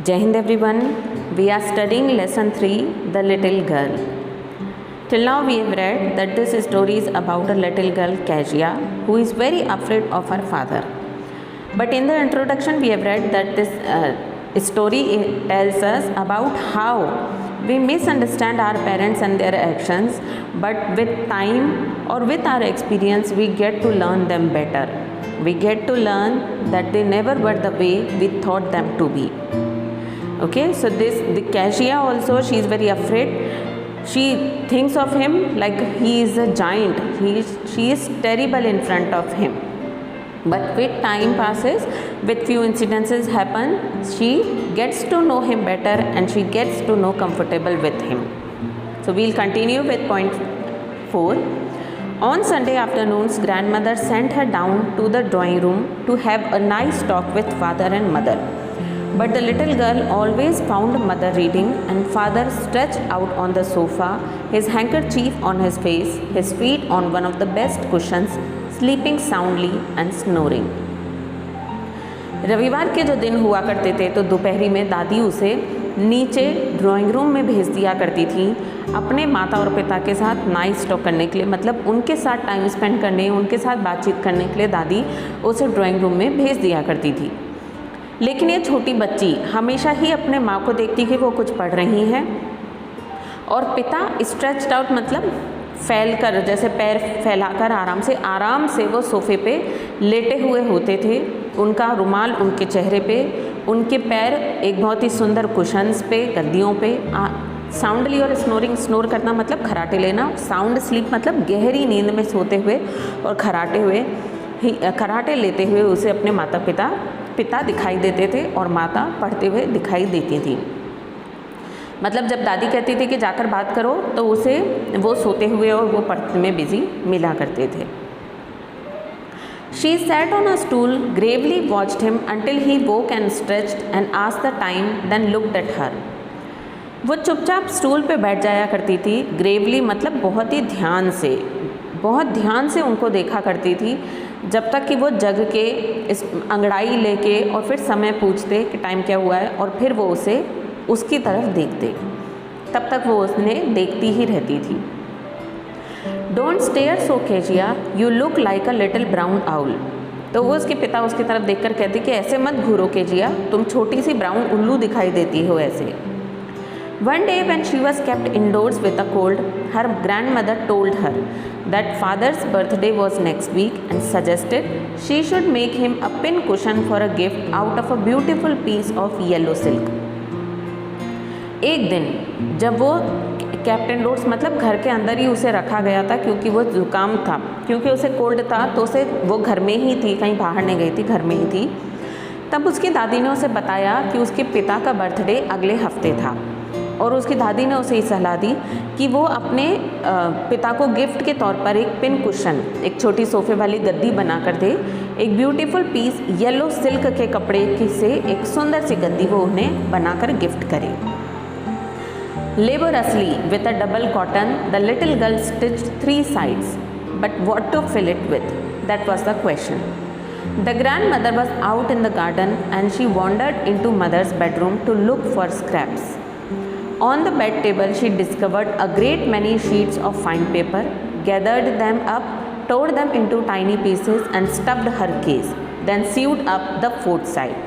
Jai Hind everyone, we are studying lesson 3, The Little Girl. Till now we have read that this story is about a little girl Kezia who is very afraid of her father. But in the introduction we have read that this story tells us about how we misunderstand our parents and their actions, but with time or with our experience we get to learn them better. We get to learn that they never were the way we thought them to be. Okay, so the Kezia also, she is very afraid. She thinks of him like he is a giant. She is terrible in front of him. But with time passes, with few incidences happen, she gets to know him better and she gets to know comfortable with him. So we'll continue with point 4. On Sunday afternoons, grandmother sent her down to the drawing room to have a nice talk with father and mother. But the little girl always found mother reading and father stretched out on the sofa, his handkerchief on his face, his feet on one of the best cushions, sleeping soundly and snoring. रविवार के जो दिन हुआ करते थे तो दोपहरी में दादी उसे नीचे ड्राइंग रूम में भेज दिया करती थी अपने माता और पिता के साथ नाइस टॉक करने के लिए, मतलब उनके साथ टाइम स्पेंड करने, उनके साथ बातचीत करने के लिए दादी उसे ड्राइंग रूम में भेज दिया करती थी। लेकिन ये छोटी बच्ची हमेशा ही अपने माँ को देखती कि वो कुछ पढ़ रही हैं और पिता स्ट्रेच्ड आउट मतलब फैल कर, जैसे पैर फैलाकर आराम से वो सोफ़े पे लेटे हुए होते थे। उनका रुमाल उनके चेहरे पे, उनके पैर एक बहुत ही सुंदर कुशन्स पे, गद्दियों पे साउंडली और स्नोर करना मतलब खराटे लेना, साउंड स्लीप मतलब गहरी नींद में सोते हुए और खराटे लेते हुए उसे अपने पिता दिखाई देते थे और माता पढ़ते हुए दिखाई देती थी। मतलब जब दादी कहती थी कि जाकर बात करो तो उसे वो सोते हुए और वो पढ़ने में बिजी मिला करते थे। She sat on a stool, gravely watched him until he woke and stretched and asked the time, then looked at her. वो चुपचाप स्टूल पे बैठ जाया करती थी, ग्रेवली मतलब बहुत ध्यान से उनको देखा करती थी, जब तक कि वो जग के इस अंगड़ाई लेके और फिर समय पूछते कि टाइम क्या हुआ है और फिर वो उसे उसकी तरफ देखते, तब तक वो उसने देखती ही रहती थी। Don't stare so Kezia, you look like a little brown owl. तो वो उसके पिता उसकी तरफ देखकर कहती कि ऐसे मत घूरो केजिया, तुम छोटी सी ब्राउन उल्लू दिखाई देती हो ऐसे। One day when she was kept indoors with a cold, her grandmother told her that father's birthday was next week and suggested she should make him a pin cushion for a gift out of a beautiful piece of yellow silk. एक दिन जब वो kept indoors मतलब घर के अंदर ही उसे रखा गया था क्योंकि वो जुकाम था, क्योंकि उसे कोल्ड था तो उसे वो घर में ही थी, कहीं बाहर नहीं गई थी, घर में ही थी। तब उसकी दादी ने उसे बताया कि उसके पिता का बर्थडे अगले हफ्ते था और उसकी दादी ने उसे सलाह दी कि वो अपने पिता को गिफ्ट के तौर पर एक पिन कुशन, एक छोटी सोफ़े वाली गद्दी बना कर दे, एक ब्यूटीफुल पीस येलो सिल्क के कपड़े से एक सुंदर सी गद्दी वो उन्हें बनाकर गिफ्ट करे। Laboriously with a double cotton the little girl stitched 3 sides, but what to fill it with, that was the question. The grandmother was out in the garden and she wandered into mother's bedroom to look for scraps. On the bed table, she discovered a great many sheets of fine paper, gathered them up, tore them into tiny pieces and stuffed her case, then sewed up the 4th side.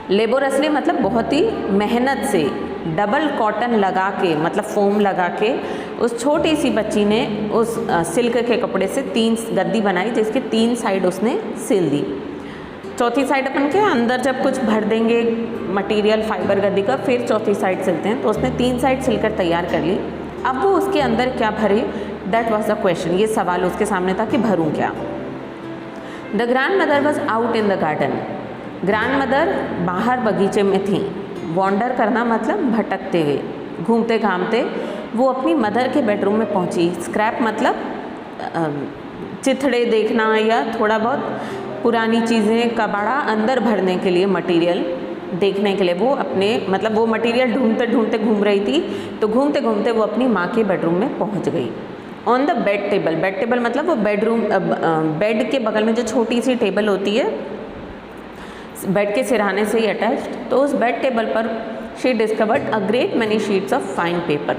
लेबोरसली मतलब बहुत ही मेहनत से double cotton लगा के, मतलब foam लगा के उस छोटी सी बच्ची ने उस सिल्क के कपड़े से 3 गद्दी बनाई जिसके 3 साइड उसने सिल दी। चौथी साइड अपन के अंदर जब कुछ भर देंगे मटेरियल फाइबर गद्दी का, फिर चौथी साइड सिलते हैं, तो उसने 3 साइड सिलकर तैयार कर ली। अब वो उसके अंदर क्या भरे, दैट वॉज द क्वेश्चन। ये सवाल उसके सामने था कि भरूं क्या। The grand mother was out in the garden, grand mother बाहर बगीचे में थी। वॉन्डर करना मतलब भटकते हुए, घूमते घामते वो अपनी मदर के बेडरूम में पहुंची। स्क्रैप मतलब चिथड़े देखना या थोड़ा बहुत पुरानी चीज़ें, कबाड़ा अंदर भरने के लिए मटेरियल देखने के लिए वो अपने मतलब वो मटेरियल ढूंढते घूम रही थी। तो घूमते घूमते वो अपनी माँ के बेडरूम में पहुँच गई। ऑन द बेड टेबल मतलब वो बेड के बगल में जो छोटी सी टेबल होती है बेड के सिरहाने से ही अटैच्ड। तो उस बेड टेबल पर she discovered a great many sheets of fine paper,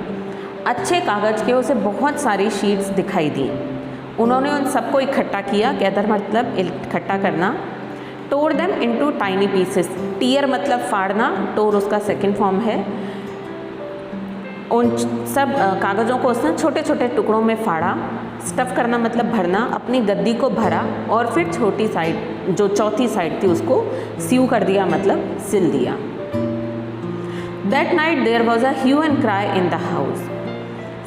अच्छे कागज़ के उसे बहुत सारी शीट्स दिखाई दी। उन्होंने उन सबको इकट्ठा किया, गैदर मतलब इकट्ठा करना। Tore them into tiny pieces, tear मतलब फाड़ना, टोर उसका सेकंड फॉर्म है। उन सब कागज़ों को उसने छोटे छोटे टुकड़ों में फाड़ा। स्टफ़ करना मतलब भरना, अपनी गद्दी को भरा और फिर छोटी साइड जो चौथी साइड थी उसको सीव कर दिया मतलब सिल दिया। That night there was a hue and cry in the house.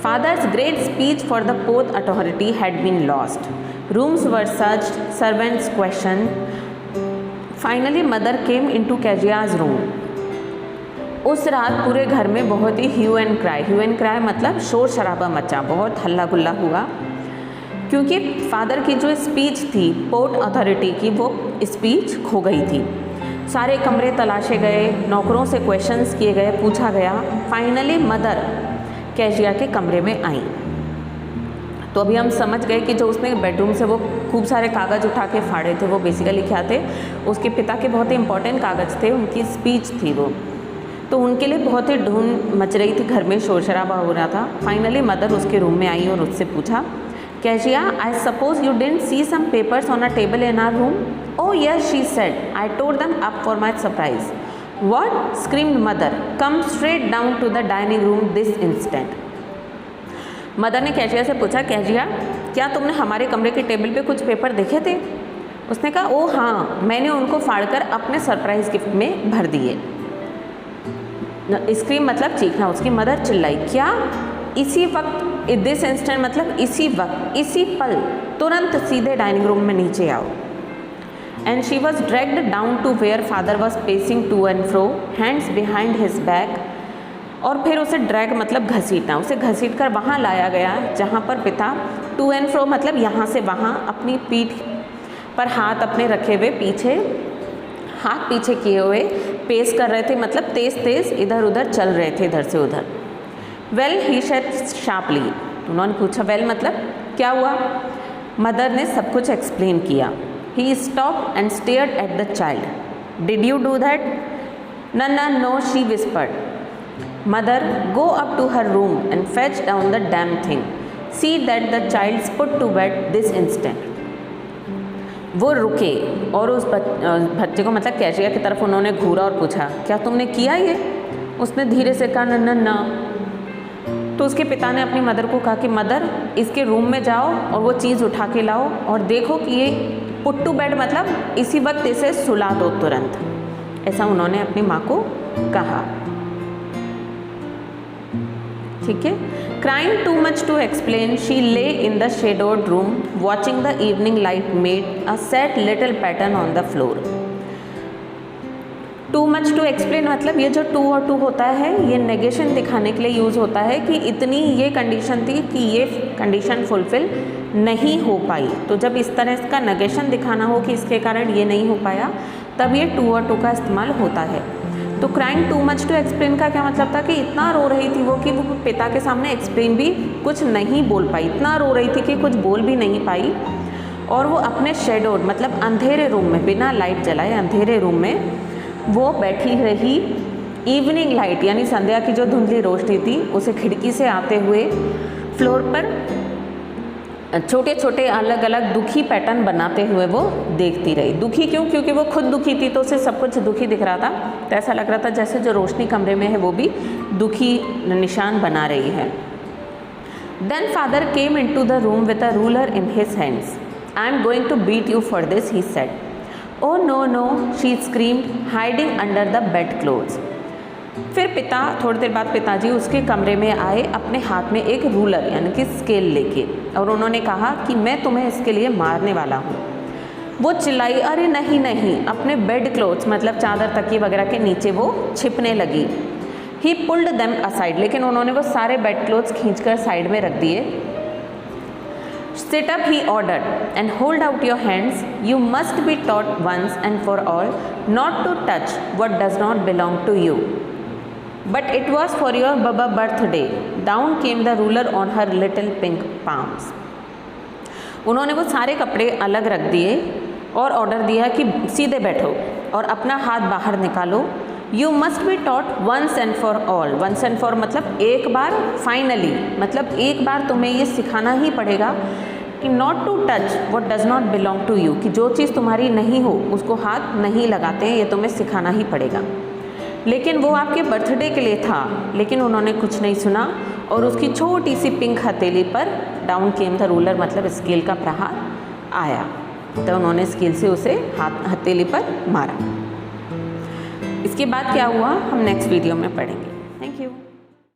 Father's great speech for the Port Authority had been lost. Rooms were searched, servants questioned. Finally, mother came into Kezia's room. उस रात पूरे घर में बहुत ही ह्यू and cry मतलब शोर शराबा मचा, बहुत हल्ला गुल्ला हुआ, क्योंकि फादर की जो स्पीच थी पोर्ट अथॉरिटी की, वो स्पीच खो गई थी। सारे कमरे तलाशे गए, नौकरों से क्वेश्चंस किए गए, पूछा गया। फाइनली मदर केजिया के कमरे में आई। तो अभी हम समझ गए कि जो उसने बेडरूम से वो खूब सारे कागज़ उठा के फाड़े थे, वो बेसिकली क्या थे, उसके पिता के बहुत ही इंपॉर्टेंट कागज़ थे, उनकी स्पीच थी वो। तो उनके लिए बहुत ही धूम मच रही थी, घर में शोर शराबा हो रहा था। फाइनली मदर उसके रूम में आई और उससे पूछा, Kezia, I suppose you didn't see some papers on a table in our room? Oh yes, she said, I tore them up for my surprise. What? screamed mother. Come straight down to the dining room this instant. Mother ने Kezia से पूछा, Kezia क्या तुमने हमारे कमरे के table पे कुछ पेपर देखे थे? उसने कहा, ओ हाँ, मैंने उनको फाड़कर अपने सरप्राइज गिफ्ट में भर दिए। स्क्रीम मतलब चीखना। उसकी मदर चिल्लाई, क्या? इसी वक्त, दिस इंस्टेंट मतलब इसी वक्त, इसी पल, तुरंत सीधे डाइनिंग रूम में नीचे आओ। And she was dragged down to where father was pacing to and fro, hands behind his back. और फिर उसे ड्रैग मतलब घसीटना, उसे घसीट कर वहाँ लाया गया जहाँ पर पिता टू एंड फ्रो मतलब यहाँ से वहाँ अपनी पीठ पर हाथ अपने रखे हुए पीछे, हाथ पीछे किए हुए पेस कर रहे थे, मतलब तेज़ तेज़ इधर उधर चल रहे थे, इधर से उधर। वेल ही सेड शार्पली, उन्होंने पूछा वेल मतलब क्या हुआ? मदर ने सब कुछ एक्सप्लेन किया। He stopped and stared at the child. Did you do that? No, she whispered. Mother, go up to her room and fetch down the damn thing. See that the child's put to bed this instant. वो रुके और उस बच्चे को मतलब cassia की तरफ उन्होंने घूरा और पूछा, क्या तुमने किया ये? उसने धीरे से कहा, ना। तो उसके पिता ने अपनी मदर को कहा कि मदर, इसके रूम में जाओ और वो चीज़ उठा के लाओ और देखो कि ये पुट टू बेड मतलब इसी वक्त इसे सुला दो तुरंत। ऐसा उन्होंने अपनी माँ को कहा। ठीक है। Crying too much to explain, she lay in the shadowed room watching the evening light made a sad little pattern on the floor. Too much to explain मतलब ये जो टू और टू होता है, ये नेगेशन दिखाने के लिए यूज़ होता है कि इतनी ये कंडीशन थी कि ये कंडीशन फुलफिल नहीं हो पाई। तो जब इस तरह का नेगेशन दिखाना हो कि इसके कारण ये नहीं हो पाया, तब ये टू और टू का इस्तेमाल होता है। तो crying too much to explain का क्या मतलब था कि इतना रो रही थी वो कि वो पिता के सामने एक्सप्लेन भी कुछ नहीं बोल पाई, इतना रो रही थी कि कुछ बोल भी नहीं पाई। और वो अपने शेडोड मतलब अंधेरे रूम में, बिना लाइट जलाए अंधेरे रूम में वो बैठी रही। इवनिंग लाइट यानी संध्या की जो धुंधली रोशनी थी उसे खिड़की से आते हुए फ्लोर पर छोटे छोटे अलग अलग दुखी पैटर्न बनाते हुए वो देखती रही। दुखी क्यों? क्योंकि वो खुद दुखी थी तो उसे सब कुछ दुखी दिख रहा था। तो ऐसा लग रहा था जैसे जो रोशनी कमरे में है वो भी दुखी निशान बना रही है। Then father came into the room with a ruler in his hands. I am going to beat you for this, he said. Oh no, she screamed hiding under the bed clothes. फिर पिता थोड़ी देर बाद पिताजी उसके कमरे में आए अपने हाथ में एक रूलर यानी कि स्केल लेके, और उन्होंने कहा कि मैं तुम्हें इसके लिए मारने वाला हूँ। वो चिल्लाई, अरे नहीं, अपने बेड क्लोथ्स मतलब चादर तकिए वगैरह के नीचे वो छिपने लगी। ही पुल्ड देम असाइड, लेकिन उन्होंने वो सारे बेड क्लोथ्स खींचकर साइड में रख दिए। Sit up, he ordered, and hold out your hands. You must be taught once and for all not to touch what does not belong to you. But it was for your Baba birthday. Down came the ruler on her little pink palms. उन्होंने वो सारे कपड़े अलग रख दिए और order दिया कि सीधे बैठो, और अपना हाथ बाहर निकालो। You must be taught once and for all. Once and for मतलब एक बार, फाइनली मतलब एक बार तुम्हें ये सिखाना ही पड़ेगा कि not to touch what does not belong to you, कि जो चीज़ तुम्हारी नहीं हो उसको हाथ नहीं लगाते हैं, ये तुम्हें सिखाना ही पड़ेगा। लेकिन वो आपके बर्थडे के लिए था, लेकिन उन्होंने कुछ नहीं सुना और उसकी छोटी सी पिंक हथेली पर डाउन केम द रूलर मतलब स्केल का प्रहार आया, तो उन्होंने स्केल से उसे हथेली पर मारा। इसके बाद क्या हुआ हम नेक्स्ट वीडियो में पढ़ेंगे। Thank you.